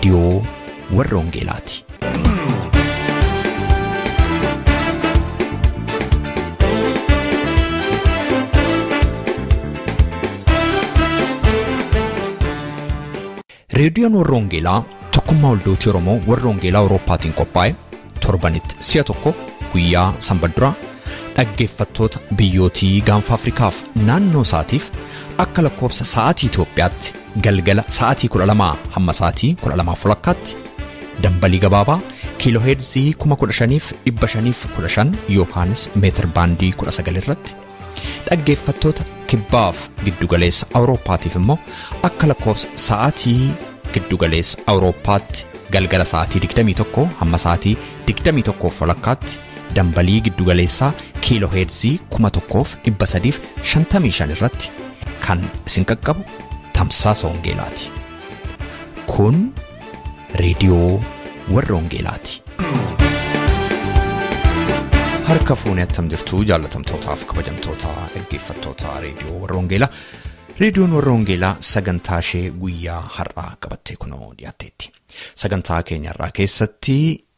रेडियो वर्रोंगेलाती। रेडियोन वर्रोंगेला tokkummaa waldooti Oromoo warroongeelaa Awurooppaatiin qophaa'e torbanitti si'a tokko guyyaa sanbadduraa dhaggeeffattoota biyyootii gaanfa Afrikaaf naannoo isaatiif akka lakkoofsa sa'aatii Itoophiyaatti galgala sa'aatii 12 hamma sa'aatii 12:00tti dambalii gabaabaa kiilooheerzii 15,515 yookaanis meetir baandii 19 irratti dhaggeeffattoota kibbaaf giddugaleessa Awurooppaatiif immoo akka lakkoofsa sa'aatii giddugaleessa Awurooppaatti galgala sa'aatii 21 hamma sa'aatii 21:00tti dambalii giddugaleessaa kiilooheerzii 1,355 irratti kan isin qaqqabu tamsaasa wangeelaati. Kun reediyoo warroongeelaati. Harka fuunee attam jirtu jaallatamtootaaf kabajamtoota dhaggeeffattoota reediyoo warroongeelaa. Reediyoon warroongeelaa sagantaa ishee guyyaa har'aa qabattee kunoo dhiyaatteetti. Sagantaa keenya har'aa keessatti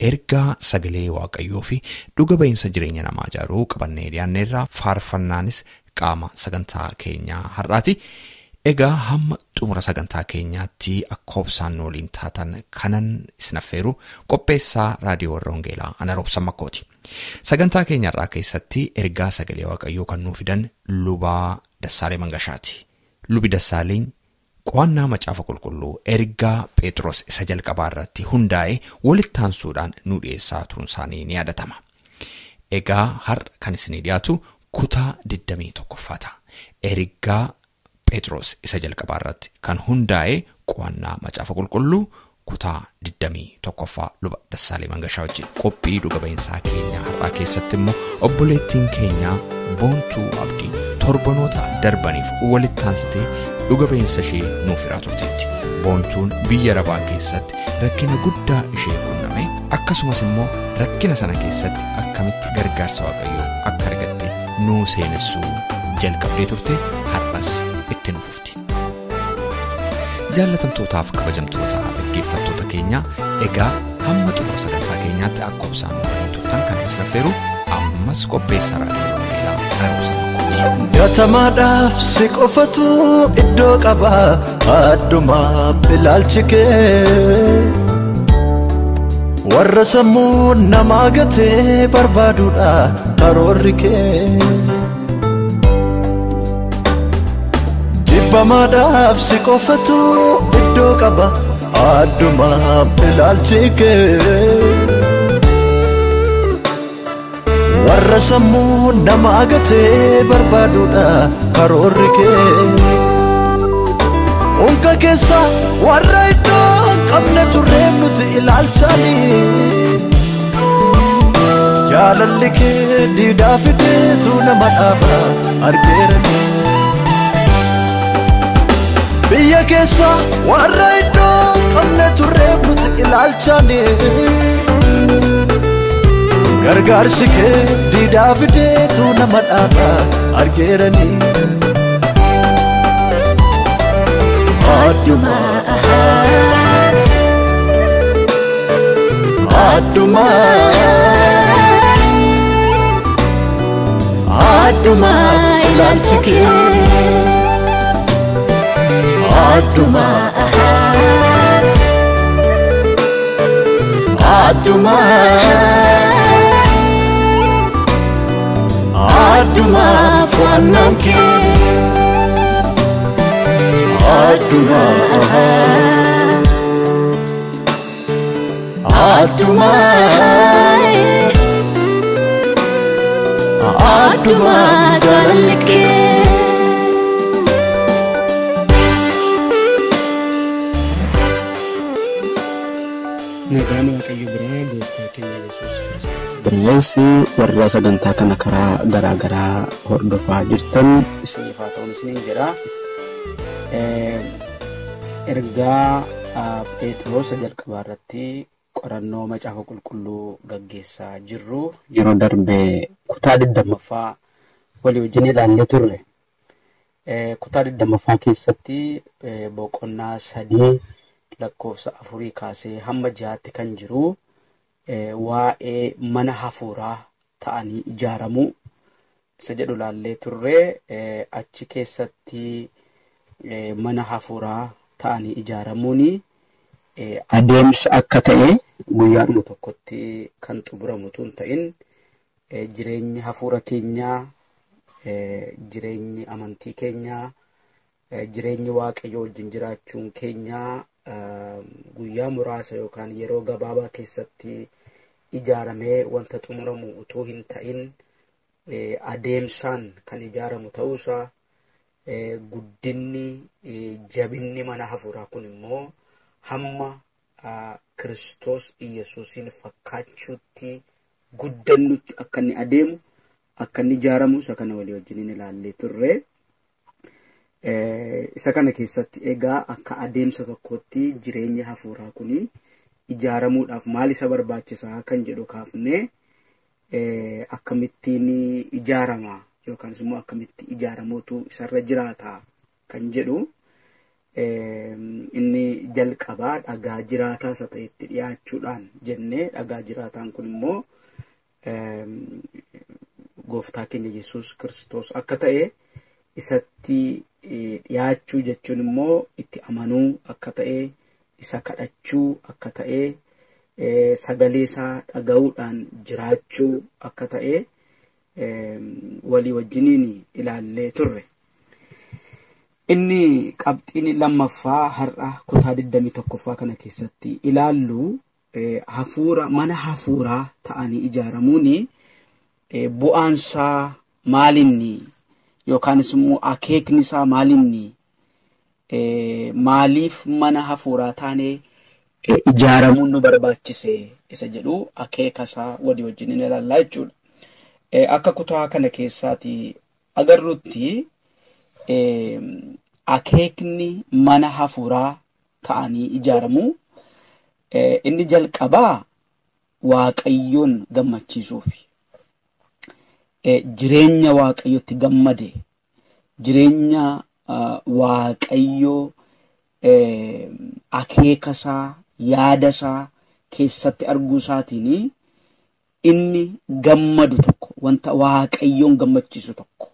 ergaa sagalee Waaqayyoo fi dhuga ba'iinsa jireenya namaa ijaaruu qabannee dhiyaanneerraa faarfannaanis qaama sagantaa keenyaa har'aati. Egaa hamma xumura sagantaa keenyaatti akka obsaan waliin taatan kanan isin affeeru qopheessaa raadiyoo warroongeelaa ana Roobsan Makkooti. Sagantaa keenya har'aa keessatti ergaa sagalee Waaqayyoo kan nuuf fidan lubaa Dassaalee Mangashaati. Lubi Dassaaleen qo'annaa macaafa qulqulluu ergaa Phexros isa jalqabaa irratti hundaa'ee walitti aansuudhaan nu dhiyeessaa turuun isaanii ni yaadatama. Egaa har'a kan isinii dhiyaatu kutaa 21ffaa ergaa Phexros isa jalqabaa irratti kan hundaa'ee qo'annaa macaafa qulqulluu kutaa 21ffaa luba Dassaalee Mangashaa wajjin qophii dhuga ba'iinsaa keenya har'aa keessatti immoo obboleettiin keenya Boontuu Abdii torbanoota darbaniif walitti aansitee dhuga ba'iinsa ishee nuuf hiraa turteetti. Boontuun biyya Arabaa keessatti rakkina guddaa ishee qunname akkasumas immoo rakkina sana keessatti akkamitti gargaarsa Waaqayyoo akka argatte nuu seenessuu jalqabdee turte har'as itti nufufti. Jaallatamtootaaf kabajamtoota dhaggeeffattoota keenya egaa hamma xumura sagantaa keenyaatti akka obsaan waliin turtan kan isin affeeru ammas qopheessaa raadiyoo warroongeelaa ana Roobsan Makkooti. Yatamaadhaaf si qofatu iddoo qaba addumaa bilaalchi kee warra sammuu namaa gatee barbaaduudha karoorri kee. Jibbamaadhaaf si qofatu iddoo qaba addumaa bilaalchi kee warra sammuu namaa gatee barbaaduudha karoorri kee. Unka keessa warra iddoo qabne turreef nuti ilaalchaanii jaalalli kee diidaa fideetu nama dhaaba argeeranii. Biyya keessa warra iddoo qabne turreef nuti ilaalchaanii gargaarsi kee diidaa fideetu nama dhaaba argeeranii. Addumaa ilaalchi kee addumaa fo'annaan kee addumaa jaalalli kee. Nagaan Waaqayyo biraa gooftaa keenya Yesuus Kiristoos. Barreessi warra sagantaa kana karaa garaagaraa hordofaa jirtan isiniif haa ta'u isiniin jedha. Ergaa Phexros jalqabaa irratti qorannoo macaafa qulqulluu gaggeessaa jirru yeroo darbe kutaa 20ffaa walii wajjin ilaallee turre. Kutaa 20ffaa keessatti boqonnaa 3 lakkoofsa 4 kaasee hamma 6tti kan jiru waa'ee mana hafuuraa ta'anii ijaaramuu isa jedhu laallee turre. Achi keessatti mana hafuuraa ta'anii ijaaramuuni adeemsa akka ta'e guyyaadhuma tokkotti kan xumuramu tun ta'in jireenyi hafuura keenyaa, jireenyi amantii keenyaa, jireenyi waaqayyo wajjin jiraachuun keenyaa guyyaa muraasa yookaan yeroo gabaabaa keessatti ijaaramee wanta xumuramu utuu hin ta'in adeemsaan kan ijaaramu ta'uusaa, guddinni jabinni mana hafuuraa kun immoo hamma Kiristoos Iyesuusin fakkaachuutti guddannutti akka inni adeemu, akka inni ijaaramu isa kana walii wajjin ilaallee turre. Isa kana keessatti egaa akka adeemsa tokkotti jireenyi hafuuraa kuni ijaaramuudhaaf maal isa barbaachisaa kan jedhu kaafne akkamittiin ijaarama yookaan immoo akkamitti ijaaramuutu isarra jiraata kan jedhu inni jalqabaa dhagaa jiraataa isa ta'etti dhiyaachuudhaan jennee dhagaa jiraataan kun immoo gooftaa keenya Yesuus Kiristoos akka ta'e isatti dhiyaachuu jechuun immoo itti amanuu akka ta'e, isa kadhachuu akka ta'e, sagalee isaa dhaga'uudhaan jiraachuu akka ta'e walii wajjiniin ilaallee turre. Inni qabxiin lammaffaa har'a kutaa 21ffaa kana keessatti ilaallu hafuura mana hafuuraa ta'anii ijaaramuuni bu'aansaa maalinni yookaan immoo akeekni isaa maalinni, maaliif mana hafuuraa taanee ijaaramuun nu barbaachise isa jedhu akeeka isaa walii wajjin ilaallaa jechuudha. Akka kutaa kana keessaati agarrutti akeekni mana hafuuraa ta'anii ijaaramuu inni jalqabaa waaqayyoon gammachiisuufi. Jireenya waaqayyotti gammade, jireenya waaqayyoo akeekasaa, yaadasaa keessatti arguu isaatiin inni gammadu tokko, wanta waaqayyoon gammachiisu tokko,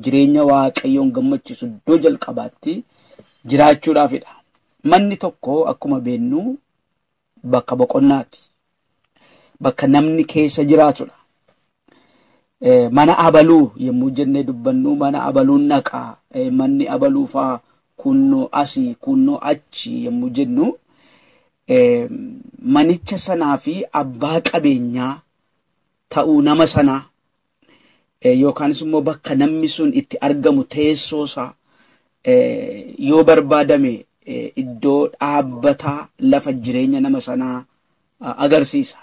jireenya waaqayyoon gammachiisu iddoo jalqabaatti jiraachuudhaafidha. Manni tokko akkuma beennu bakka boqonnaati, bakka namni keessa jiraatudha. Mana abaluu yommuu jennee dubbannu mana abaluun naqaa, manni abaluufaa kunnoo asii kunnoo achi yommuu jennu manicha sanaa fi abbaa qabeenyaa ta'uu nama sanaa yookaanis immoo bakka namni sun itti argamu teessoosaa yoo barbaadame iddoo dhaabbataa lafa jireenya nama sanaa agarsiisa.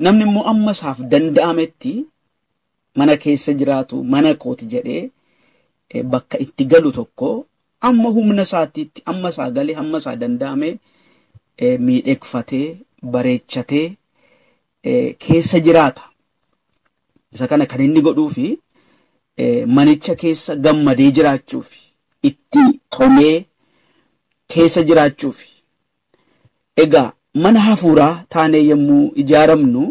Namni immoo amma isaaf danda'ametti mana keessa jiraatu mana kooti jedhee bakka itti galu tokko amma humna isaatiitti amma isaa galee amma isaa danda'ame miidhagfatee bareechatee keessa jiraata. Isa kana kan inni godhuufi manicha keessa gammadee jiraachuufi itti tolee keessa jiraachuufi. Egaa mana hafuuraa taanee yommuu ijaaramnu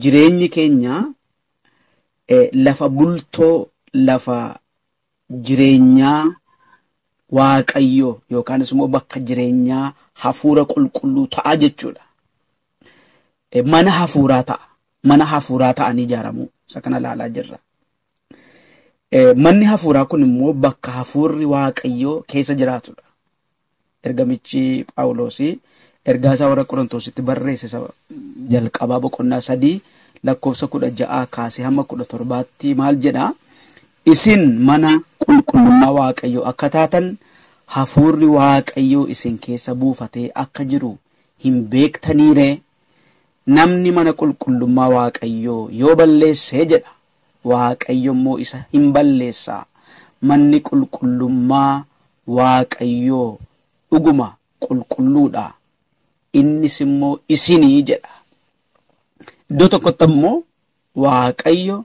jireenyi keenya lafa bultoo, lafa jireenyaa waaqayyoo yookaanis immoo bakka jireenyaa hafuura qulqulluu ta'a jechuudha. Mana hafuuraa ta'a. Mana hafuuraa ta'anii ijaaramuu isa kana ilaalaa jirra. Manni hafuuraa kun immoo bakka hafuurri waaqayyoo keessa jiraatudha. Ergamichi Phaawulosi ergaa isaa warra Qorontositti barreesse jalqabaa boqonnaa 3 lakkoofsa 16 kaasee hamma 17tti maal jedha? Isin mana qulqullummaa waaqayyoo akka taatan hafuurri waaqayyoo isin keessa buufatee akka jiru hin beektaniire? Namni mana qulqullummaa waaqayyoo yoo balleessee jedha waaqayyo immoo isa hin balleessaa. Manni qulqullummaa waaqayyoo dhuguma qulqulluudha, innis immoo isinii jedha. Iddoo tokkotti immoo waaqayyo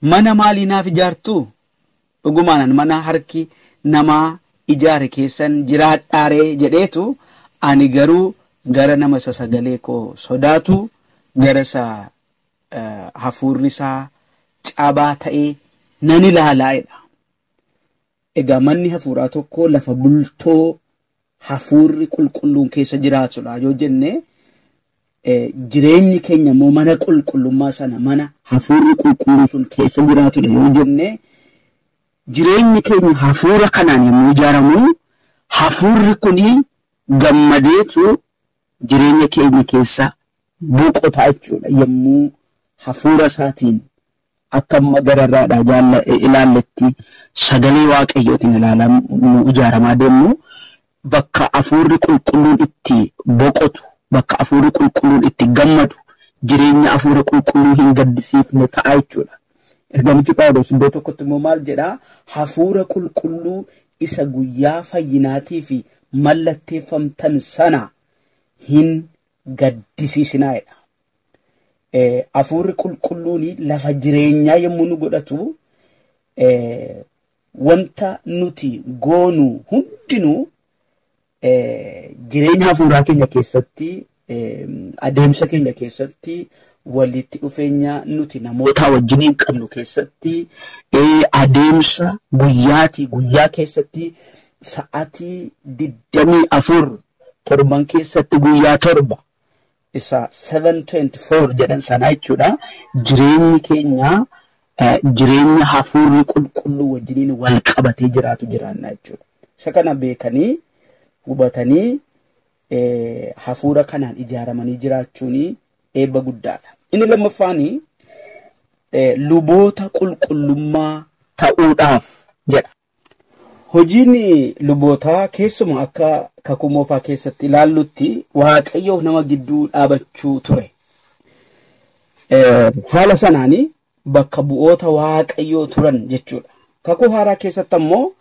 mana maalii naaf ijaartu? Dhugumaan mana harki namaa ijaare keessan jiraadhaaree jedheetu ani garuu gara nama isa sagalee koo sodaatu gara isa hafuurri isaa cabaa ta'ee nan ilaalaa'edha. Egaa manni hafuuraa tokko lafa bultoo hafuurri qulqulluun keessa jiraatudha yoo jenne jireenyi keenya immoo mana qulqullummaa sana mana hafuurri qulqulluun sun keessa jiraatudha yoo jenne jireenyi keenya hafuura kanaan yommuu ijaaramu hafuurri kuni gammadeetu jireenya keenya keessa boqota jechuudha yommuu hafuura isaatiin akka amma gararraadhaa ilaalletti sagalee waaqayyootiin ilaalamu ijaaramaa deemnu bakka hafuurri qulqulluun itti boqotu bakka hafuurri qulqulluun itti gammadu jireenya hafuura qulqulluu hin gaddisiifne ta'a jechuudha. Ergamichi Phaawulos iddoo tokkotti immoo maal jedhaa hafuura qulqulluu isa guyyaa fayyinaatii fi mallatteeffamtan sana hin gaddisiisinaa'edha. Hafuurri qulqulluun lafa jireenyaa yommuu nu godhatu wanta nuti goonu hundinuu jireenya hafuuraa keenya keessatti adeemsa keenya keessatti walitti dhufeenya nuti namoota wajjiniin qabnu keessatti adeemsa guyyaa keessatti sa'aatii 24 torban keessatti guyyaa torba isa 724 jedhan sana jechuudha jireenyi keenya jireenya hafuurri qulqulluu wajjiniin wal qabatee jiraatu jiraanna jechuudha. Isa kana beekanii hubatanii hafuura kanaan ijaaramanii jiraachuun eebba guddaadha. Inni lammaffaani luboota qulqullummaa ta'uudhaaf jedha. Hojiin lubootaa keessuma akka kakuu moofaa keessatti ilaallutti waaqayyoof nama gidduu dhaabachuu ture. Haala sanaani bakka bu'oota waaqayyoo turan jechuudha. Kakuu haaraa keessatti ammoo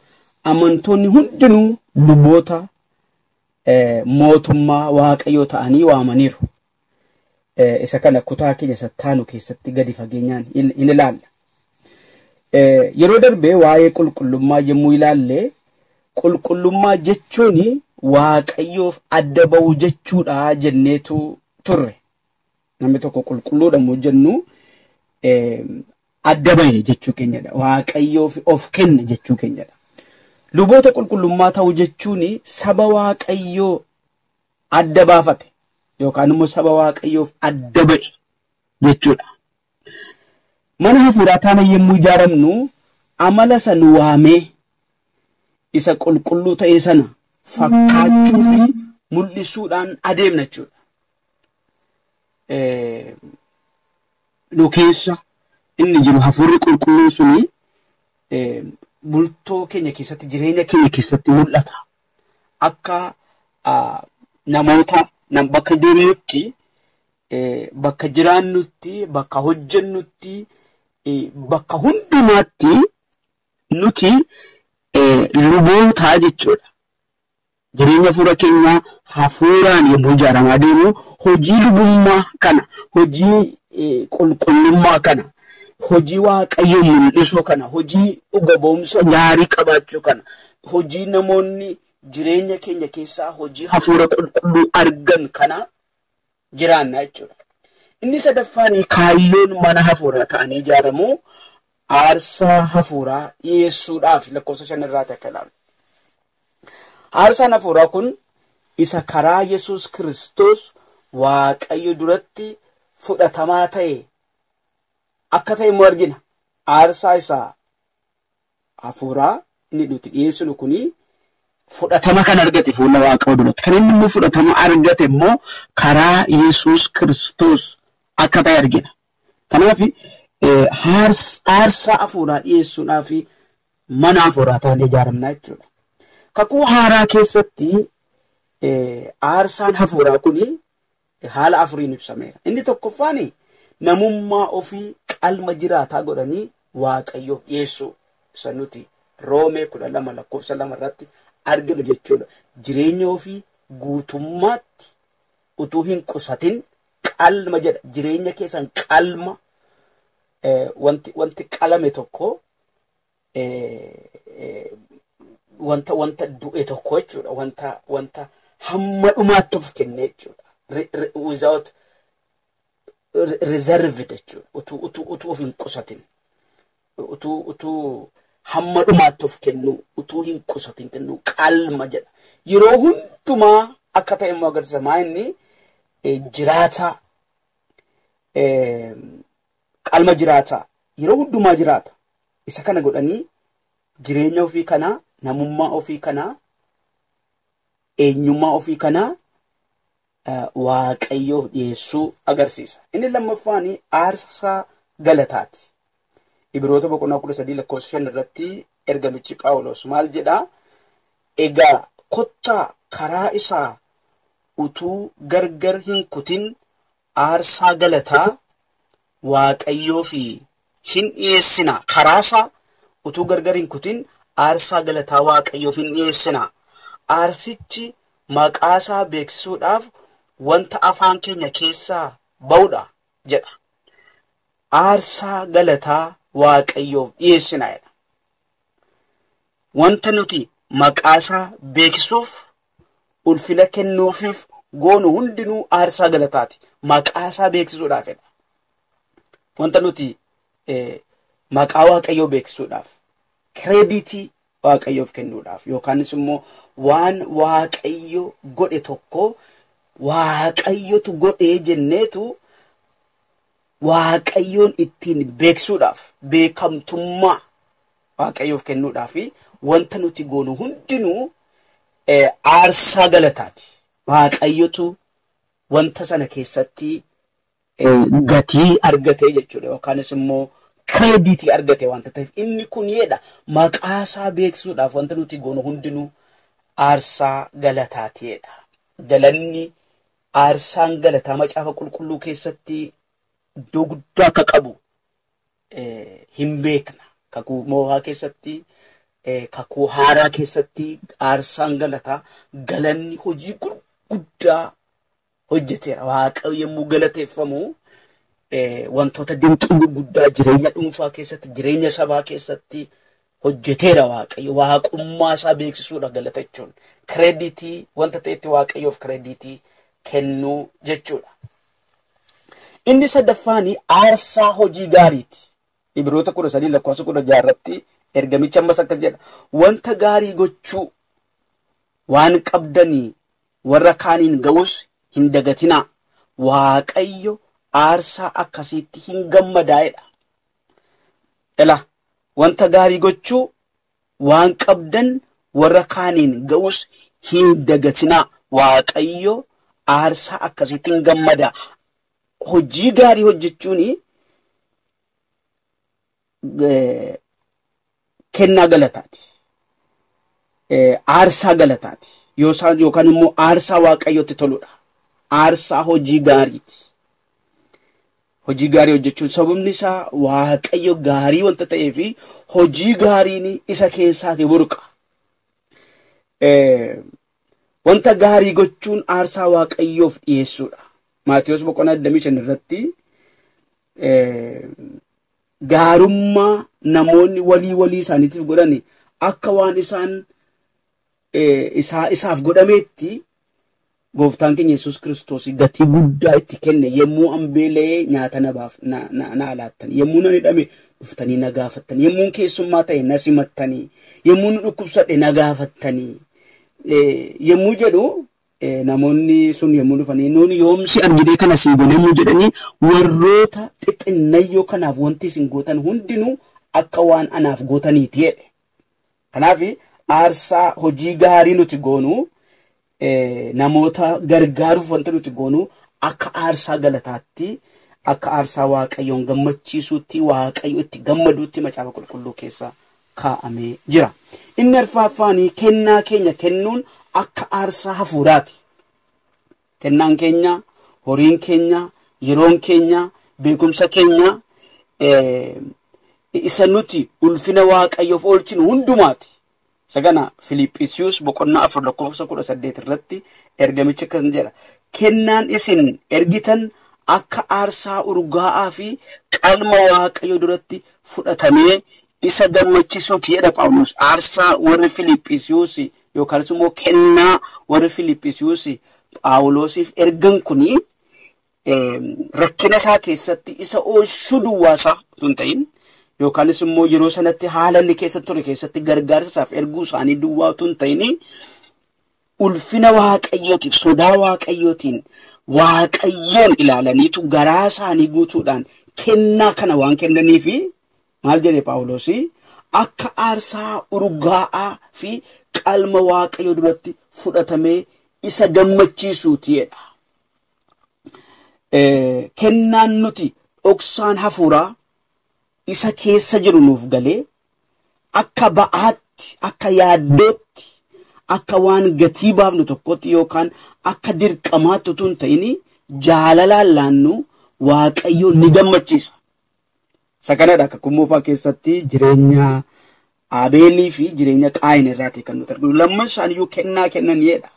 amantoonni hundinuu luboota mootummaa waaqayyoo ta'anii waamaniiru. Isa kana kutaa keenya sattaanu keessatti gadi fageenyaan in ilaalla. Yeroo darbee waa'ee qulqullummaa yommuu ilaalle qulqullummaa jechuun waaqayyoof adda ba'uu jechuudha jenneetu turre. Namni tokko qulqulluudha immoo jennu adda ba'e jechuu keenyadha. Waaqayyoof of kenne jechuu keenyadha. Luboota qulqullummaa ta'uu jechuun saba waaqayyoo adda baafate yookaan immoo saba waaqayyoof adda ba'e jechuudha. Mana hafuuraa taana yommuu ijaaramnu amala san waamee isa qulqulluu ta'e sana fakkaachuu fi mul'isuudhaan adeemna jechuudha. Nu keessa inni jiru hafuurri qulqulluun suni bultoo keenya keessatti jireenya keenya keessatti mul'ata. Akka namoota bakka deemnutti bakka jiraannutti bakka hojjennutti bakka hundumaatti nuti luboota jechuudha. Jireenya hafuura keenyaa hafuuraan yommuu ijaaramaa deemu hojii lubummaa kana hojii qulqullummaa kana hojii waaqayyoo mul'isuu kana hojii dhuga ba'umsa gaarii qabaachuu kana hojii namoonni jireenya keenya keessaa hojii hafuura qulqulluu argan kana jiraanna jechuudha. Inni sadaffaan kaayyoon mana hafuuraa ta'anii ijaaramu aarsaa hafuuraa dhiyeessuudhaaf lakkoofsa 5 irraa akka ilaalu. Aarsaan hafuuraa kun isa karaa Yesuus Kiristoos waaqayyo duratti fudhatamaa ta'e akka ta'e immoo argina. Aarsaa isaa hafuuraa inni nuti dhiyeessinu kuni fudhatama kan argate fuula waaqayyoo duratti. Kan inni immoo fudhatama argate immoo karaa Yesuus Kiristoos akka ta'e argina. Kanaaf aarsaa hafuuraa dhiyeessuudhaaf mana hafuuraa ta'anii ijaaramna jechuudha. Kakuu haaraa keessatti aarsaan hafuuraa kuni haala afuriin ibsameera. Inni tokkoffaan namummaa ofii qalma jiraataa godhanii waaqayyoof dhiyeessuu isa nuti Roomee 12 lakkoofsa 2 irratti arginu jechuudha. Jireenya ofii guutummaatti utuu hin qusatin qalma jedha. Jireenya keessan qalma wanti qalame tokko wanta du'e tokko jechuudha. Wanta hamma dhumaatti of kenne jechuudha. Without reserved jechuudha. Utuu of hin qusatin. Utuu hamma dhumaatti of kennu, utuu hin qusatin kennu qalma jedha. Yeroo hundumaa akka ta'e immoo agarsiisa. Inni jiraata qalma jiraata. Yeroo hundumaa jiraata. Isa kana godhanii jireenya ofii kana, namummaa ofii kana, eenyummaa ofii kana Waaqayyoof dhiyeessuu agarsiisa. Inni lammaffaan aarsaa galataati. Ibroota boqonnaa 13:5 irratti ergamichi Phaawulos maal jedhaa? Egaa kottaa karaa isaa utuu gargar hin kutin aarsaa galataa Waaqayyoof hin dhiyeessina. Karaa isaa utuu gargar hin kutin aarsaa galataa Waaqayyoof hin dhiyeessina. Aarsichi maqaasaa beeksisuudhaaf wanta afaan keenya keessaa ba'udha jedha. Aarsaa galataa Waaqayyoof dhiyeessina jedha. Wanta nuti maqaasaa beeksisuuf ulfina kennuufiif goonu hundinuu aarsaa galataati. Maqaasaa beeksisuudhaaf jedha. Wanta nuti maqaa Waaqayyoo beeksisuudhaaf, krediitii Waaqayyoof kennuudhaaf, yookaanis immoo waan Waaqayyo godhe tokko Waaqayyotu godhee jenneetu Waaqayyoon ittiin beeksisuudhaaf, beekamtummaa Waaqayyoof kennuudhaaf wanta nuti goonu hundinuu aarsaa galataati. Waaqayyotu wanta sana keessatti gatii argate jechuudha, yookaanis immoo krediitii argate wanta ta'eef inni kun jedha maqaasaa beeksisuudhaaf wanta nuti goonu hundinuu aarsaa galataati jedha. Galanni aarsaan galataa macaafa qulqulluu keessatti iddoo guddaa akka qabu hin beekna. Kakuu Moofaa keessatti, kakuu Haaraa keessatti aarsaan galataa galanni hojii gurguddaa hojjeteera. Waaqayyo yommuu galateeffamu wantoota dinqii gurguddaa jireenya dhuunfaa keessatti, jireenya sabaa keessatti hojjeteera Waaqayyo. Waaqummaa isaa beeksisuudha galata jechuun. Krediitii wanta ta'etti Waaqayyoof krediitii kennuu jechuudha. Inni sadaffaan aarsaa hojii gaariiti. Ibroota 13:16 irratti ergamichi ammas akkas jedha. Wanta gaarii gochuu waan qabdanii warra kaaniin ga'us hin dagatinaa. Waaqayyo aarsaa akkasiitti hin gammadaa'edha. Ela wanta gaarii gochuu waan qabdan warra kaaniin ga'us hin dagatinaa. Waaqayyo aarsaa akkasiitti hin gammadaa. Hojii gaarii hojjechuun kennaa galataati. Aarsaa galataati. Yookaan immoo aarsaa Waaqayyotti toludha. Aarsaa hojii gaariiti. Hojii gaarii hojjechuun sababni isaa Waaqayyo gaarii wanta ta'eef hojii gaariin isa keessaati burqa. Wanta gaarii gochuun aarsaa Waaqayyoof dhiyeessuudha. Maatiyos boqonnaa 25 irratti gaarummaa namoonni walii isaaniitiif godhan akka waan isaan isaaf godhameetti gooftaan keenya Yesuus Kiristoos gatii guddaa itti kenne. Yemmuu ambeelee nyaata na laattan, yemmuu na hidhame dhuftanii na gaafattanii, yemmuu keessummaa ta'e na simattanii, yemmuu nu dhukkubsadhe na gaafattanii yemmuu jedhu namoonni sun yemmuu dhufanii nuuni yoomsi argitee kana sii goone yemmuu jedhanii warroota xixinnayyoo kanaaf wanti isin gootan hundinuu akka waan anaaf gootaniiti jedhe. Kanaaf aarsaa hojii gaarii nuti goonu namoota gargaaruuf wanta nuti goonu akka aarsaa galataatti, akka aarsaa Waaqayyoon gammachiisuutti, Waaqayyo itti gammaduutti macaafa qulqulluu keessa kaa'amee jira. Inni arfaffaan kennaa keenya kennuun akka aarsaa hafuuraati. Kennaan keenya, horiin keenya, yeroon keenya, beekumsa keenya isa nuti ulfina Waaqayyoof oolchinu hundumaati. Sagana Filiphisius boqonnaa 4:18 irratti ergamichi kan jedha. Kennaan isin ergitan akka aarsaa urgaa'aa fi qalma Waaqayyo duratti fudhatamee isa gammachisuuti jedha Phaawulos. Aarsaa warri Filiphisiiyuus yookaan immoo kennaa warri Filiphisiiyuus Phaawulosiif ergan kuni rakkina isaa keessatti isa oolchuu duwwaasaa tun ta'in yookaan immoo yeroo sanatti haala inni keessatti ture keessatti gargaarsa isaaf erguu isaanii duwwaa tun ta'in ulfina Waaqayyootiif sodaa Waaqayyootiin Waaqayyoon ilaalaniitu garaa isaanii guutuudhaan kennaa kana waan kennaniif maal jedhe Phaawulos akka aarsaa urgaa'aa fi qalma Waaqayyoo duratti fudhatamee isa gammachiisuuti jedha. Kennaan nuti dhoksaan hafuuraa isa keessa jiru nuuf galee akka ba'aatti akka yaaddootti akka waan gatii baafnu tokkotti yookaan akka dirqamaatti tun ta'ini jaalalaan laannu Waaqayyo ni gammachiisa. Sakanadha akka kummuufaa keessatti jireenya Abeelii fi jireenya Qaayin irraati kan nuti arginu. Lamman isaaniiyyuu kennaa kennaniidha.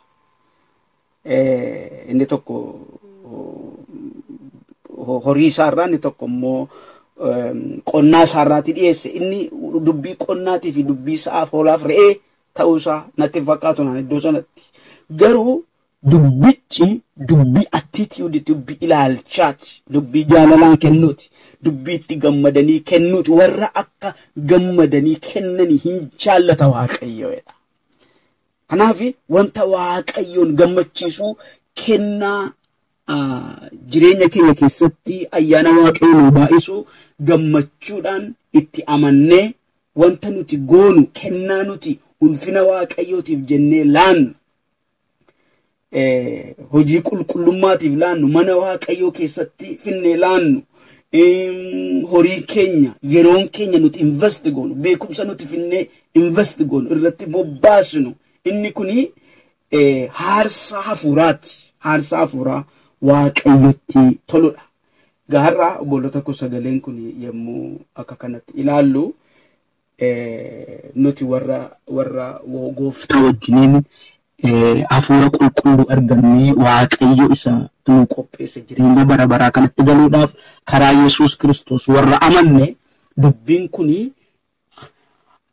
Inni tokko horii isaarraa inni tokko immoo qonnaa isaarraati dhiyeesse. Inni dubbii qonnaatii fi dubbii sa'aaf hoolaaf re'ee ta'uusaa natti fakkaatu naan iddoo sanatti. Garuu dubbichi dubbii attitude dubbii ilaalchaati. Dubbii jaalalaan kennuuti. Dubbii itti gammadanii kennuuti. Warra akka gammadanii kennanii hin jaallata Waaqayyoodha. Kanaaf wanta Waaqayyoon gammachiisu kennaa jireenya keenya keessatti ayyaana Waaqayyoo baay'isu gammachuudhaan itti amannee wanta nuti goonu kennaa nuti ulfina Waaqayyootiif jennee laannu hojii qulqullummaatiif laannu mana Waaqayyoo keessatti finnee laannu horii keenya yeroon keenya nuti invest goonu beekumsa nuti finnee invest goonu irratti bobbaasnu inni kuni haarsaa hafuuraati. Haarsaa hafuuraa Waaqayyotti toludha. Gaarraa obbolota koo sagaleen kun yemmuu akka kanatti ilaallu nuti warra Gooftaa wajjiniin hafuura qulqulluu argannee Waaqayyo isa nu qopheesse jireenya bara baraa kanatti galuudhaaf karaa Yesuus Kiristoos warra amanne dubbiin kuni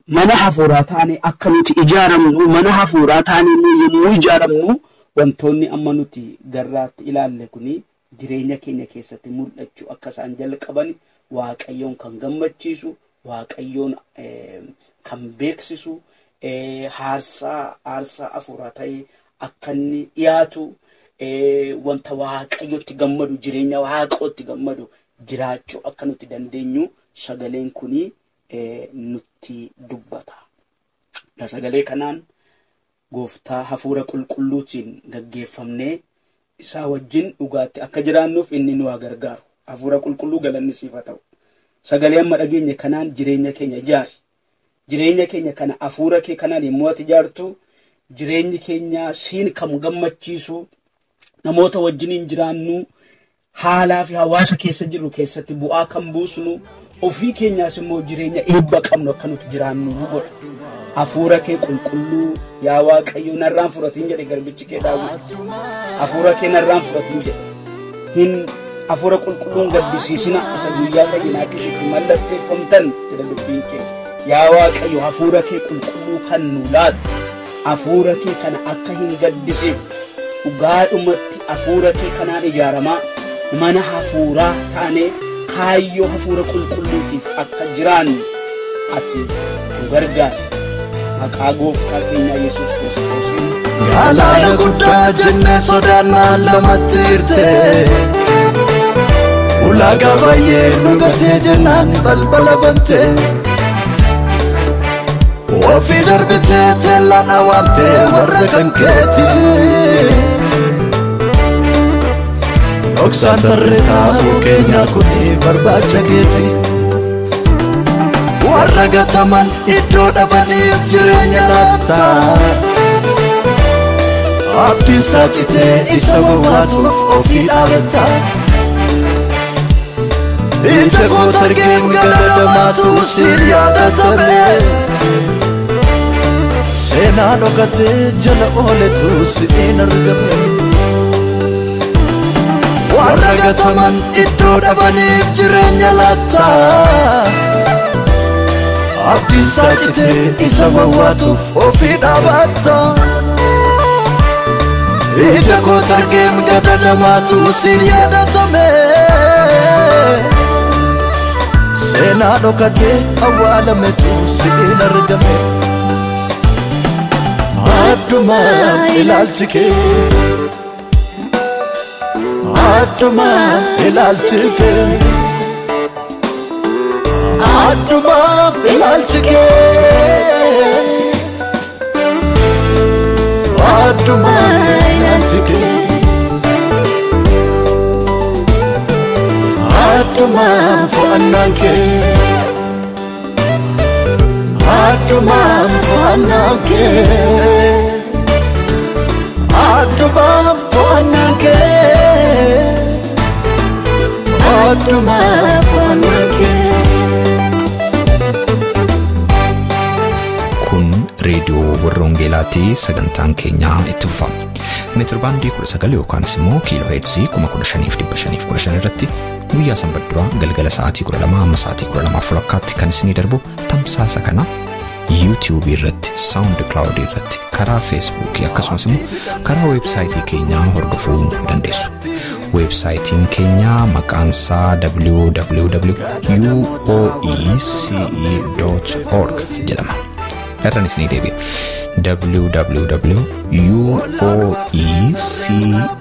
mana hafuuraa taane akka nuti ijaaramnu mana hafuuraa taane yemmuu ijaaramnu wantoonni amma nuti garraatti ilaalle kuni jireenya keenya keessatti mul'achuu akka isaan jalqaban Waaqayyoon kan gammachiisu Waaqayyoon kan beeksisu haarsaa hafuuraa ta'ee akka inni dhiyaatu wanta Waaqayyotti gammadu jireenya Waaqootti gammadu jiraachuu akka nuti dandeenyu sagaleen kuni nutti dubbata. Sagalee kanaan Gooftaa hafuura qulqulluutiin gaggeeffamnee isaa wajjin dhugaatti akka jiraannuuf inni nu gargaaru. Hafuura qulqulluu galanni siif haa ta'u. Sagalee amma dhageenye kanaan jireenya keenya ijaari. Jireenya keenya kana hafuura kee kanaan immoo ati ijaartu jireenyi keenya siin kam gammachiisu namoota wajjiniin jiraannu haalaa fi hawaasa keessa jirru keessatti bu'aa kan buusnu ofii keenyaas immoo jireenya eebba qabnu akka nuti jiraannu nu godha. Hafuura kee qulqulluu yaa Waaqayyo narraan fudhatiin jedhe garbichi kee Daawit. Hafuura kee narraan fudhatiin jedhe. Hafuura qulqulluun gaddisiisina isa guyyaa fayyinaa keessatti mallatteeffamtan jedha dubbiin kee. Yaa Waaqayyo hafuura kee qulqulluu kan nu laattu hafuura kee kana akka hin gaddisiif dhugaadhumatti hafuura kee kanaan ijaaramaa mana hafuuraa taanee kaayyoo hafuura qulqulluutiif akka jiraannu ati nu gargaari. Maqaa Gooftaa keenya Yesuus Kiristoosiin. Galaana guddaa jennee sodaannaa lamatti hirtee ulaagaa baay'ee dhugatee jennaan balbala bantee ofii darbitee teellaan awaamtee warra kan keetii dhoksaan tarreetaa buukeenyaa kuni barbaacha keetii warra gataman iddoo dhabaniif jireenya laattaa abdiin saacitee isa bohaatuuf ofii dhaabattaa ija goota argeen gadadamaatu siin yaadatame seenaa dhokatee jala ooletu siin argame warra gataman iddoo dhabaniif jireenya laattaa abdiin saacitee isa wawwaatuuf ofii dhaabatta. Ija koo targeem gada namaatu siin yaadatame. Seenaa dhokatee awwaalametu siin argame. Adduma ilaalchi kee, adduma ilaalchi kee, adduma ilaalchi kee, adduma ilaalchi kee, adduma fo'annaan kee, adduma fo'annaan kee, adduma fo'annaan kee, adduma fo'annaan kee. Kun reediyoo warra Wangeelaati. Sagantaan keenya itti fufa. Meetirbaandii 19 yookaanis immoo kiiloo heerzii 15,515 irratti guyyaa sanbadduraa galgala sa'aatii 12 amma sa'aatii 12:00 kan isinii darbu tamsaasa kana YouTube irratti, SoundCloud irratti, karaa Facebook akkasumas immoo karaa websaayitii keenyaa hordofuu dandeessu. Websaayitiin keenya maqaan isaa www.uoece.org jedhama. Irraan isinii deebi'a.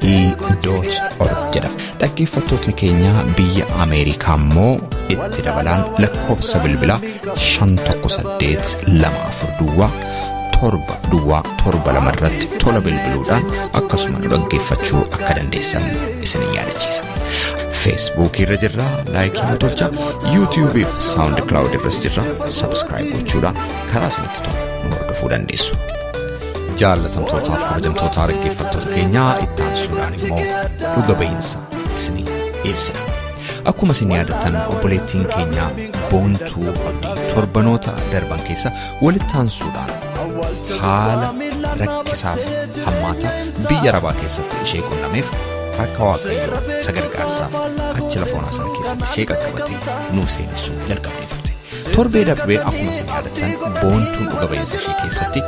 www.uoece.org jedhama. Dhaggeeffattootni keenya biyya Ameerikaa immoo itti dabalaan lakkoofsa bilbilaa 51324 irratti tola bilbiluudhaan akkasuma nu dhaggeeffachuu akka dandeessan isin yaadachiisa. Facebook irra jirra, laayikii nu tolcha. YouTube fi SoundCloud irras jirra. Subscribe gochuudhaan karaa isinitti tolu nu hordofuu dandeessu. Jaalatamtootaaf kabajamtoota dhaggeeffattoota keenyaa itti aansuudhaan immoo dhuga ba'iinsa isinii dhiyeessina. Akkuma isin yaadattan obboleettiin keenya Boontuu Abdii torbanoota darban keessa walitti aansuudhaan haala rakkisaaf hammaataa biyya Arabaa keessatti ishee qunnameef harka Waaqayyoo isa gargaarsaaf achi lafa onaa sana keessatti ishee qaqqabatee nuu seenessuu jalqabnee turte. Torbee darbee akkuma isin yaadattan Boontuun dhuga ba'iinsa ishee keessatti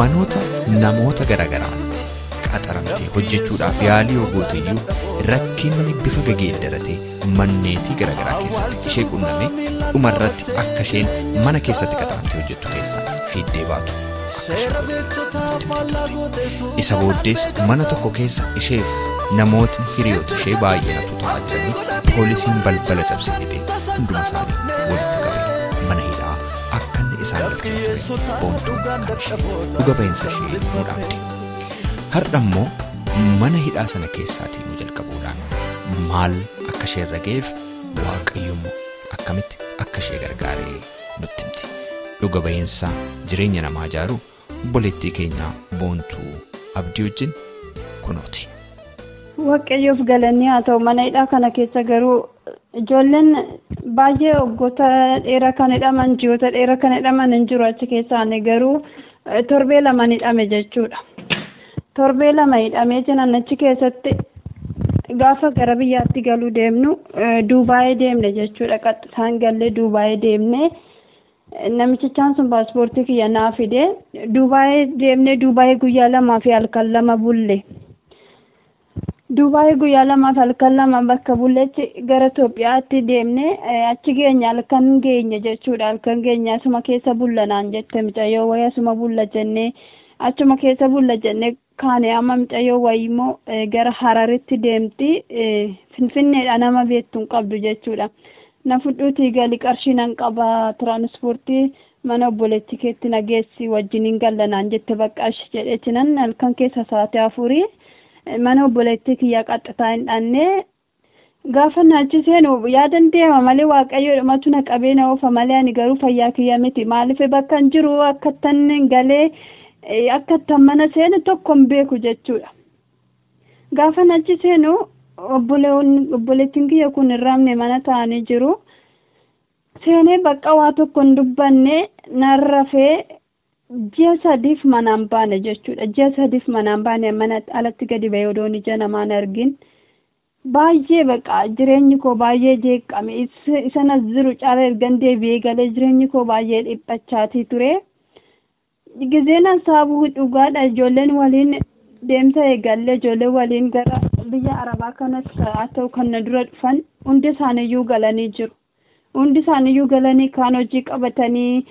manoota namoota garagaraatti qaxaramtee hojjechuudhaaf yaalii ogootiyyuu rakkinni bifa gageeddaratee manneetii garagaraa keessatti ishee qunname dhumarratti akka isheen mana keessatti qaxaramtee hojjettu keessa fiiddee baatu akka isheen isa booddees mana tokko keessa isheef namootni hiriyoota ishee baay'inatu ta'aa jiranii poolisiin balbala cabsee hunduma isaanii walitti qabee mana hidhaa akka inni isaan galchee ture Boontuun kan ishee dhuga ba'iinsa ishee nu dhaabde. Har'a immoo mana hidhaa sana keessaatii nu jalqabuudhaan maal akka ishee irra ga'eef Waaqayyo immoo akkamitti akka ishee gargaaree nutti himti. Dhuga ba'iinsa jireenya namaa ijaaruu obboleettii keenya Boontuu Abdii wajjin kunooti. Waaqayyoof galanni haa ta'u. Mana hidhaa kana keessa garuu ijoolleen baay'ee waggoota dheeraa kan hidhaman, ji'oota dheeraa kan hidhaman hin jiru achi keessaan garuu torbee lama hidhame jechuudha. Torbee lama hidhamee jiran achi keessatti gaafa gara biyyaatti galuu deemnu Duubaayii deemne jechuudha. Qaxxisaan gallee Duubaayii deemne namichichaan sun paaspoortii kiyya naa fide. Duubaayii deemne Duubaayii guyyaa lamaa fi halkan lama bulle. Duubaayii guyyaa lamaa fi halkan lama bakka bulletti gara Itoophiyaatti deemne achi geenya halkan geenya jechuudha. Halkan geenya asuma keessa bullanaan jette mucayyoo wayii asuma bulla jennee achuma keessa bulla jennee kaane amma mucayyoo wayii immoo gara Hararitti deemti. Finfinneedha nama beektu hin qabdu jechuudha. Na fudhuutii galii qarshii nan qaba tiraanspoortii mana obboleettii keetti nageessi wajjiniin gallanaan jette baqqaash jedhechinan halkan keessa sa'aatii 4 mana obboleettii kiyyaa qaxxisaa hin dhaannee gaafa naachi seenu yaadan deema malee Waaqayyo dhumatu na qabee na oofa malee ani garuu fayyaa kiyya miti. Maaliif bakka hin jiru akkattan galee akkattan mana seenu tokko hin beeku jechuudha. Gaafa naachi seenu obboleettiin kiyya kun irraamne mana taa'anii jiru. Seenee bakka waa tokko hin dubbanne narrafee ji'a 3 manaan baane jechuudha. Ji'a 3 manaan baane mana alatti gadi ba'ee odoon ija namaan argin baay'ee baqa jireenyi koo baay'ee jeeqame isa naziru caala ergan deebi'ee galee jireenyi koo baay'ee dhiphachaatii ture. Gizeen hasaabuu dhugaadha ijoolleen waliin deemsa eegalle ijoollee waliin gara biyya Arabaa kanatti haa ta'u kan na dura dhufan hundi isaaniiyyuu galanii jiru. Hundi isaaniiyyuu galanii kaan hojii qabatanii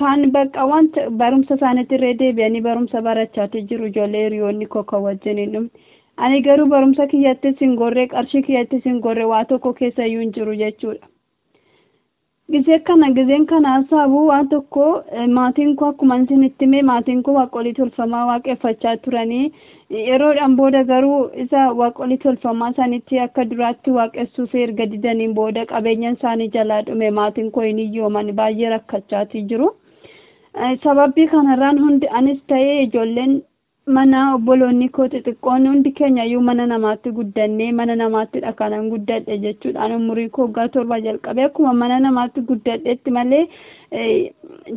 kaan baqa wanta barumsa isaaniitti irree deebi'anii barumsa barachaatii jiru ijoollee hiriyoonni koo kan wajjiniin dhumne. Ani garuu barumsa kiyyattis hin gorree qarshii kiyyattis hin gorree waa tokko keessayyuu hin jiru jechuudha. Gizeen kana hasaabuu waan tokko maatiin koo akkuma isinitti himee maatiin koo waaqolii tolfamaa waaqeffachaa turanii yeroodhaan booda garuu isa waaqolii tolfamaa sanitti akka duraatti waaqessuuf erga didaniin booda qabeenyan isaanii jalaa dhume maatiin koo hin iyyooman baay'ee rakkachaatii jiru. Sababii kanarraan hundi anis ta'ee ijoolleen mana obboloonni koo xixiqqoon hundi keenyayyuu mana namaatti guddannee mana namaatti dhakanan guddadhe jechuudhaan umurii koo waggaa 7 jalqabee akkuma mana namaatti guddadhetti malee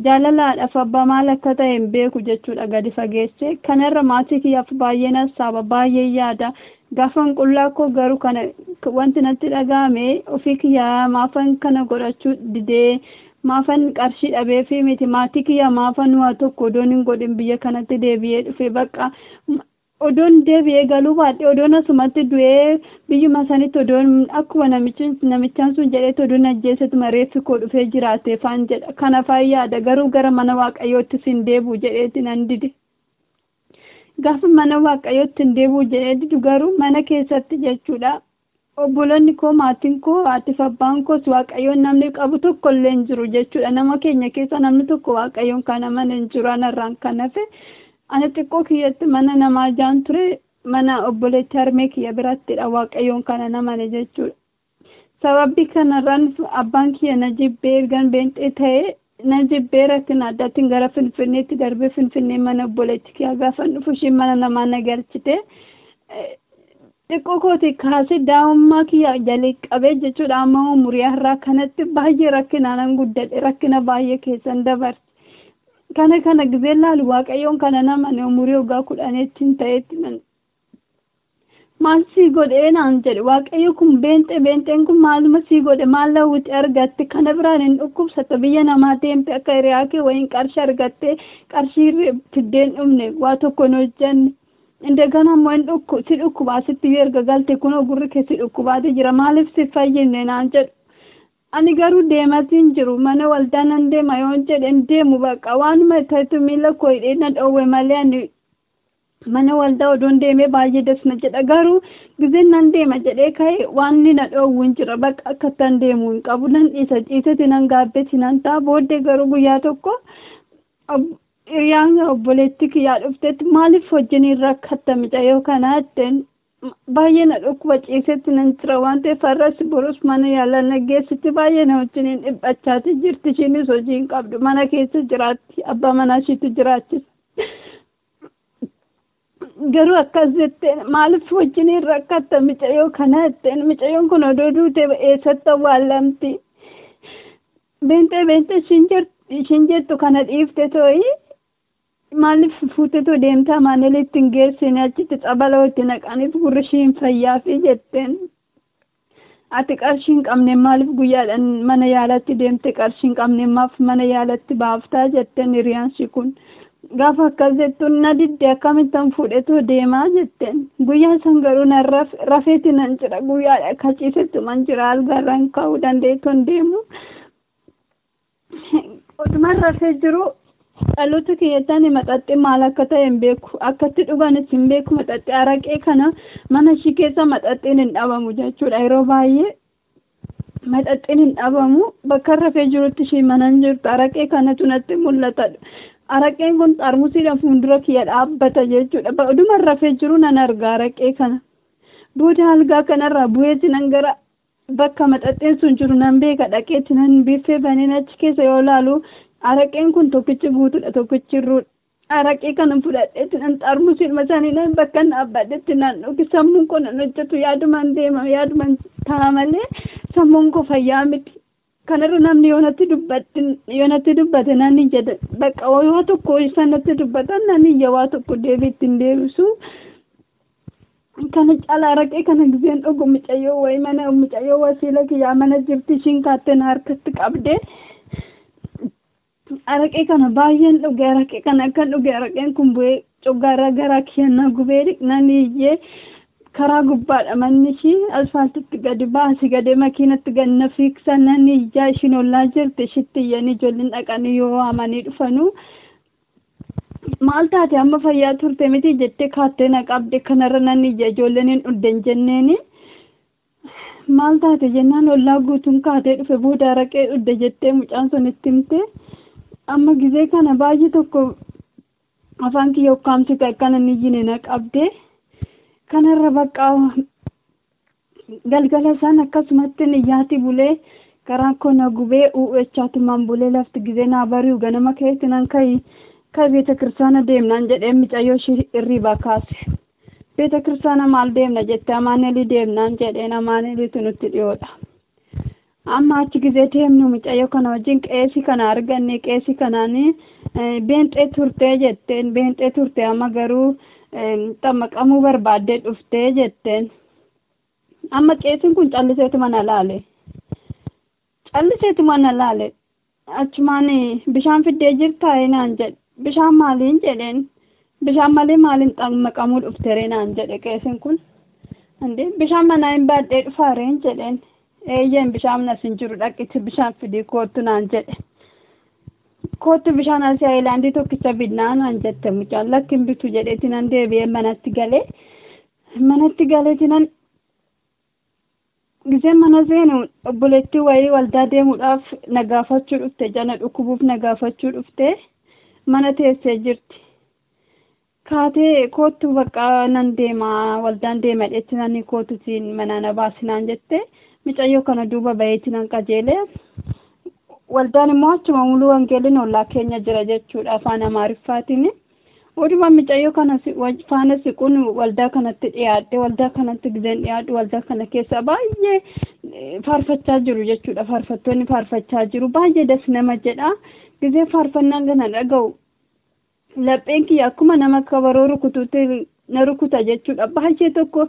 jaalalaadhaaf abbaa maal akka ta'e hin beeku jechuudha gadi fageesse. Kanarra maatii kiyyaaf baay'ee nasaaba baay'ee yaada gaafan qullaa koo garuu kana wanti natti dhaga'ame ofii kiyyaa maafan kana godhachuu didee maafan qarshii dhabee fi miti maatii kiyyaa maafan waa tokko odoon hin godhin biyya kanatti deebi'ee dhufe baqa odoon deebi'ee galuu baadhee odoon asumatti du'ee biyyuma sanitti odoon akkuma namichaan sun jedheetti odoon ajjeesetuma reeffi koo dhufee jiraatee faan jedha kana yaada garuu gara mana waaqayyootti sin deebi'u jedheetti nan dide. Gaafa mana waaqayyootti hin deebi'u jedhee didu garuu mana keessatti jechuudha. Obboloonni koo maatiin koo haatiif abbaan koos waaqayyoon namni qabu tokko illee hin jiru jechuudha. Nama keenya keessa namni tokko waaqayyoon kan amane hin jiru anarraan kan hafe. Ani xiqqoo kiyyatti mana namaa jaan ture mana obboleetti harmee kiyya birattidha waaqayyoon kan amane jechuudha. Sababii kanarraan abbaan kiyya na jibbee ergan beenxee ta'ee na jibbee rakkina addaatiin gara Finfinneetti darbee Finfinnee mana obboleetti kiyya gaafa dhufu isheen mana namaa na galchite. Xiqqoo kooti kaasee daa'ummaa kiyya jalii qabee jechuudha amma umurii har'aa kanatti baay'ee rakkinaan guddadhe rakkina baay'ee keessan dabarse. Kana gizee laalu waaqayyoon kana namani umurii waggaa 10 ta'etti maal sii godhee naan jedhe waaqayyo kun beenxeen kun maaluma sii godhe maal lawwiti argatte kana biraan hin dhukkubsata biyya namaa deemte akka hiriyaa kee wayiin qarshii argatte qarshii fiddeen dhumne waa tokko hin hojjenne. Indegana immoo si dhukkubaa sitti erga galte kun gurri kee si dhukkubaatee jira maaliif si fayyinne naan jedhu. Ani garuu deematiin jiru mana waldaa nan deema yoon jedhe deemu baqa waanuma ta'etu miila koo hidhee na dhoowwe malee ani mana waldaa odoon deemee baay'ee dasna jedha garuu gizeen nan deema jedhee ka'e waan ni na dhoowwu hin jira baqa akka tan deemu hin qabu nan dhiisati nan gaabbeeti nan ta'a booddee garuu guyyaa tokko hiriyaan obboleetti kiyyaa dhuftetti maaliif wajjiniin rakkatta mucayyoo kanaa jetteen baay'ee na dhukkuba ciisetti nan jira waan ta'eef har'as borus mana yaalaa na geessitti baay'ee na wajjiniin dhiphachaati jirti ishiinis hojii hin qabdu mana keessa jiraatti abbaa manaa ishiitti jiraachisa. Garuu akkas jetteen maaliif wajjiniin rakkatta mucayyoo kanaa jetteen mucayyoon kun odoo duute eessatti awwaallamti. Beentee ishiin jettu kana dhiifte tooyi. Maaliif fuutetu deemtaa maanilitti hin geessine achitti xabaloo itti naqaniif gurri ishiin fayyaafi jetteen. Ati qarshii hin qabne maaliif guyyaadhaan mana yaalatti deemte qarshii hin qabne maaf mana yaalatti baaftaa jetteen hiriyaan shi kun. Gaafa akkas jettuun na didde akkamittan fuudhetu deemaa jetteen. Guyyaa san garuu na rafeeti nan jira guyyaadha akka ciisettu man jira algaarraan ka'uu dandeettu hin deemu. Odumaan rafee jiru. Dhaloota kiyyattaan maxaxxii maal akka ta'e hin beeku akkatti dhuganis hin beeku maxaxxii araqee kana mana ishii keessa maxaxxiin hin dhabamu jechuudha yeroo baay'ee maxaxxiin hin dhabamu bakka rafee jirutti ishii mana hin jirtu araqee kanatu natti mul'ata araqeen kun xaarmusiidhaan fuuldura kiyya dhaabbata jechuudha oduma rafee jiru nan arga araqee kana booda algaa kanarraa bu'eeti nan gara bakka maxaxxiin sun jiru nan beeka dhaqeetti nan biffee baneen achi keessa yoo laalu. Araqeen kun tokkichi guutuudha tokkichi irruudha. Araqee kana fudhadheetti nan xaarmusiin masaanii nan bakka dhaabbadhetti nan dhugi sammuun kun nan hojjetu yaadumaan deema yaadumaan ta'a malee sammuun koo fayyaa miti. Kanarra namni yoonatti dubbate nan ni jedha bakka yoo tokko sanatti dubbatan nan iyya waa tokko deebiitti hin deebisu. kana caalaa araqee kana gizeen dhugu mucayyoo wayi mana mucayyoo wasiila kiyyaa mana jirti ishiin kaatten harkatti qabdee araqee kana baay'een dhuge araqee kana akkan dhuge araqeen kun bu'ee coggaarraa garaa kiyyannaa gubee dhiqnaan iyyee karaa gubbaadha manni ishii asfaaltitti gadi baasi gadee makiinatti ganna fiiksan nanni ijaa ishiin ollaa jirti ishitti iyyanii ijoolleen dhaqanii yoo waamanii dhufanuu maal taate amma fayyaa turte miti jettee kaattee na qabde kanarra nanni ija ijoolleen hin dhudden jenneeni maal taate jennaan ollaa guutuun kaatee dhufe booda araqee dhudde jettee mucaan sun itti himte amma gizee kana baay'ee tokko afaan kiyya ukkaamsite akkana ni jine na qabde kanarra bakka galgala san akkasumatti niyyaati bulee karaa kona gubee u'echaatumaan bulee lafti gizee naa bari'u ganama keessinaan ka beeta kiristaana deemnaan jedhee mucayyoo ishii irriibaa kaase beeta kiristaana maal deemna jette amaaneelii deemnaan jedheen amaaneeliitu nutti dhiyoodha amma achi gizee deemnu mucayyoo kana wajjin qeesii kana arganne qeesii kanaanii beenxee turtee jetteen beenxee turte amma garuu xammaqamuu barbaaddee dhuftee jetteen amma qeesiin kun calliseetuma na laale achumaan bishaan fiddee jirtaa naan jedhe bishaan maaliin jedheen bishaan malee maaliin xammaqamuu dhuftere naan jedhe qeesiin kun ande bishaan manaa hin baadhee dhufaareen jedheen eeyyeen bishaan nas hin jiru dhaqitti bishaan fidii koottu naan jedhe kootu bishaan asii haayilaandii tokkicha binnaa naan jette mucaan lakkin bitu jedheeti nan deebi'ee manatti galeeti nan gisee mana seenu obboleettii wayii waldaa deemuudhaaf nagaafachuu dhufte jana dhukkubuuf nagaafachuu dhufte mana teessee jirti kaatee kootu bakka nan deema waldaan deema dheetti nanni kootutiin mana na baasinaan jette mucayyoo kana duuba baheeti nan qajeelee waldaan immoo achuma muluu wangeeliin ollaa keenya jira jechuudha afaan amaariffaatiin oduma mucayyoo kana faana siquun waldaa kanatti dhiyaadhe waldaa kanatti gizeen dhiyaadhu waldaa kana keessa baay'ee faarfachaa jiru jechuudha faarfattoonni faarfachaa jiru baay'ee das nama jedha gizee faarfannaan kana dhaga'u lapheen kiyya akkuma nama kabaroo rukutuutti na rukuta jechuudha baay'ee tokko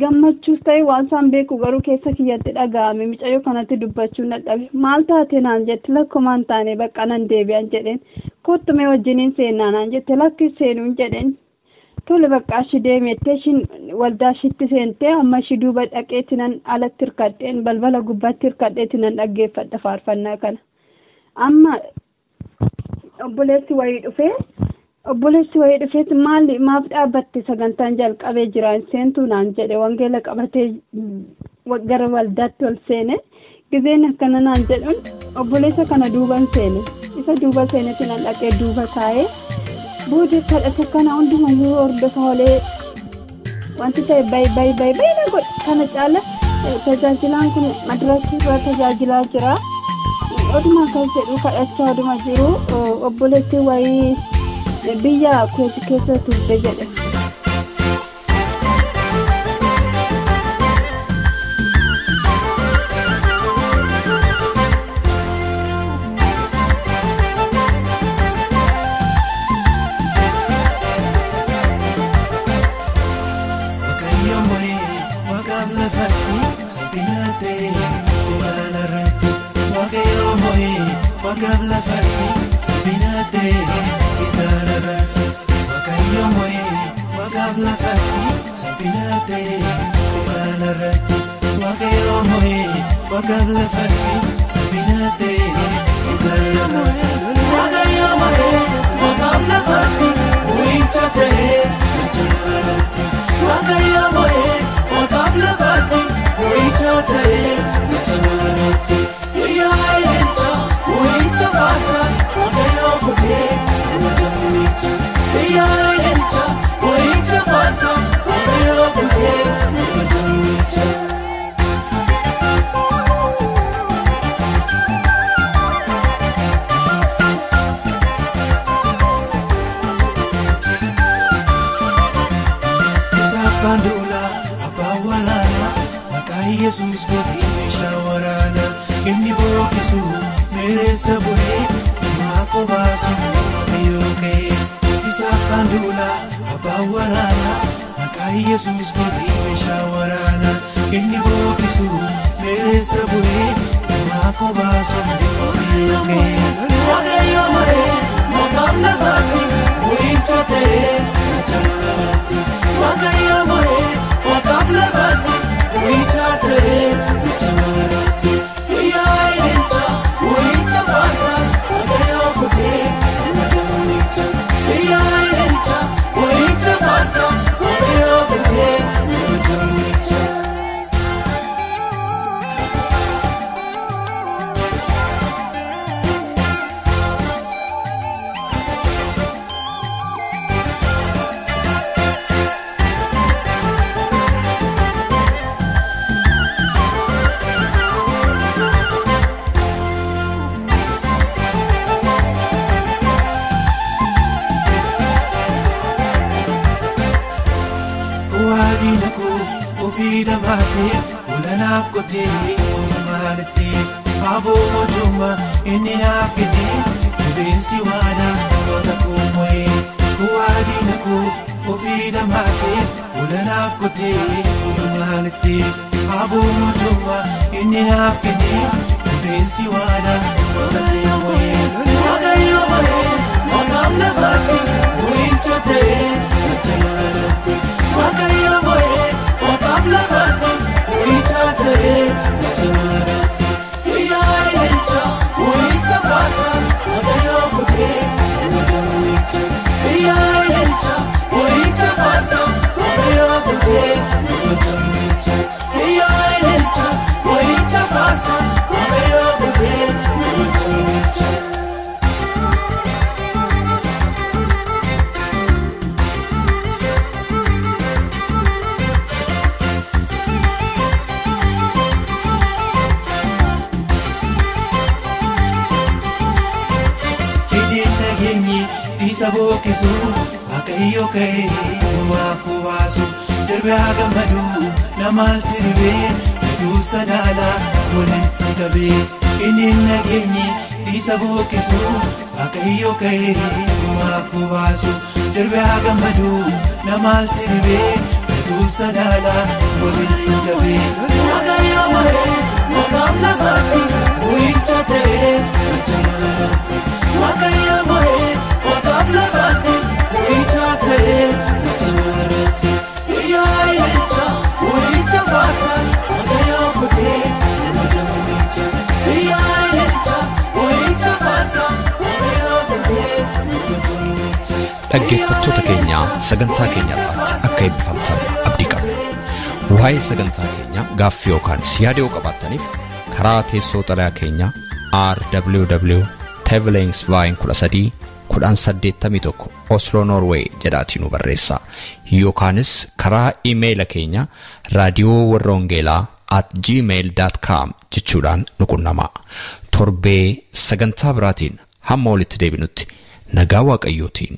gammachuus ta'e waan isaan beeku garuu keessa kiyyatti dhaga'ame mucayyoo kanatti dubbachuu nadhabe maal taate naan jette lakkumaan taane bakka nan deebi'an jedheen kottume wajjiniin seenaa naan jette lakki seenuun jedheen tole bakka ashi deemettee ishiin waldaa shitti seentee amma ishii duuba dhaqeetti nan alatti hirkadheen balbala gubbaatti hirkadheetti nan dhaggeeffadha faarfannaa kana amma obboleessi wayii dhufeeti maali maaf dhaabbatte sagantaan jalqabee jiraan seentuu naan jedhe wangeela qabatee gara waldaatti ol seene gizeen akkana naan jedhuun obboleessa kana duuban seene isa duuba seenetti nan dhaqee duuba taa'ee boodee kadhate kana hundumayyuu hordofa olee wanti ta'e bayi na godhe kana caala tajaajilaan kun madrasii irra tajaajilaa jira oduma kan jedhu kadhachaa oduma jiru obboleessi wayii biyya keessa turte jedhe Yesus koti mishawarana inni bokisu meresa bohe mako basu yoke isa pandula abawarana Yesus gootee meeshaa waraanaa inni bookisu meeressa bu'ee namaa kobaasu Waaqayyo maree maqaan lafaatti bu'icha ta'ee jamaaraatti Waaqayyo maree maqaan lafaatti bu'icha ta'ee jamaaraatti yaa ilaalcha bu'icha baasaa Waaqayyo gootee jamaaraatti yaa ilaalcha bu'icha baasaa Waaqayyo gootee jamaaraatti. Ulanaaf kotee maalitti aboo mootuma inni naaf kennee bineensi waadaa goota kuumee waadina koo ofii dhammaatee ulanaaf kotee maalitti aboo mootuma inni naaf kennee bineensi waadaa goota kuumee Waaqayyo malee maqaan lafaatti bu'icha ta'ee jamaaraatti Waaqayyo malee maqaan lafaatti bu'icha ta'ee jamaaraatti yaa ilaalcha bu'icha baasaa Waaqayyo gootee jamaaraatti yaa ilaalcha bu'icha baasaa Waaqayyo gootee jamaaraatti yaa ilaalcha bu'icha baasaa Waaqayyo gootee jamaaraatti. Saboo kisu Waaqayyo ka'ee uumaa kubaasu sirba gammadu namaalti dhibee aduu sadaalaa walitti qabee inni nageenyi saboo kisu Waaqayyo ka'ee uumaa kubaasu sirba gammadu namaalti dhibee aduu sadaalaa walitti qabee Waaqayyo malee maqaan lafaatti bu'icha ta'ee jamaaraatti Waaqayyo malee maqaan lafaatti bu'icha ta'ee jamaaraatti yaa ilaalcha bu'icha baasaa Waaqayyo gootee jamaaraatti yaa ilaalcha bu'icha baasaa Waaqayyo gootee jamaaraatti. Dhaggeeffattoota keenya sagantaa keenyaatti akka eebbifamtan abdii qabna. Waa'ee sagantaa keenya gaaffii yookaan yaada yoo qabaattaniif karaa teessoo xalayaa keenya rwv@13 Oslo Norway jedhaatiin nu barreessaa yookaanis karaa iimeela keenya raadiyoowwarroongeelaa@gmail.com jechuudhaan nu qunnamaa. Torbee sagantaa biraatiin hamma walitti deebinutti nagaa Waaqayyootiin